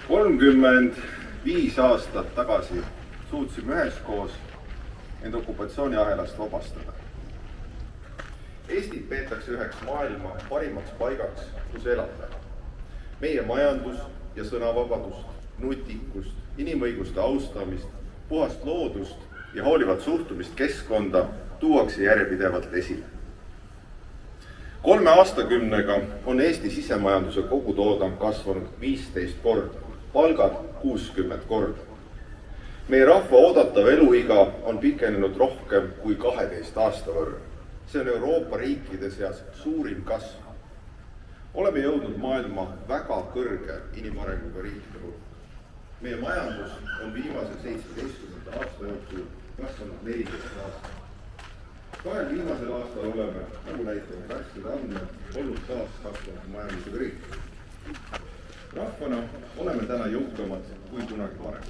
35 aastat tagasi suutsime üheskoos end okupatsiooniahelast vabastada. Eestit peetakse üheks maailma parimaks paigaks, kus elada. Meie majandus ja sõnavabadust, nutikust, inimõiguste austamist, puhast loodust ja hoolivat suhtumist keskkonda tuuakse järjepidevalt esile. 3 aastakümnega on Eesti sisemajanduse kogutoodang kasvanud 15 korda, palgad 60 korda. Meie rahva oodatav eluiga on pikenenud rohkem kui 12 aasta võrra. See on Euroopa riikide seas suurim kasv. Oleme jõudnud maailma väga kõrge inimarenguga riikide hulka. Meie majandus on viimase 17 aasta jooksul kasvanud 14 aastat. 2 viimasel aastal oleme, nagu näitavad värsked andmed, olnud taas kasvanud majandusega riik. Rahvana oleme täna jõukamad kui kunagi varem.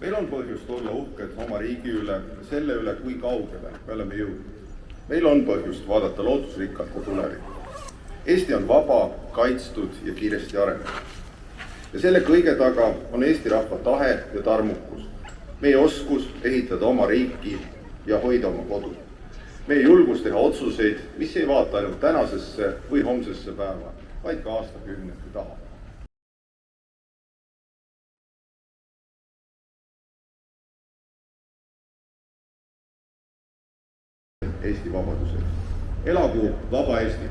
Meil on põhjust olla uhked oma riigi üle, selle üle, kui kaugele me oleme jõudnud. Meil on põhjust vaadata lootusrikkalt ka tulevikku. Eesti on vaba, kaitstud ja kiiresti arenenud. Ja selle kõige taga on Eesti rahva tahe ja tarmukus. Meie oskus ehitada oma riiki ja hoida oma kodu. Meie julgus teha otsuseid, mis ei vaata ainult tänasesse või homsesse päeva, vaid ka aastakümnete taha. Eesti vabadusel. Elagu vaba Eesti!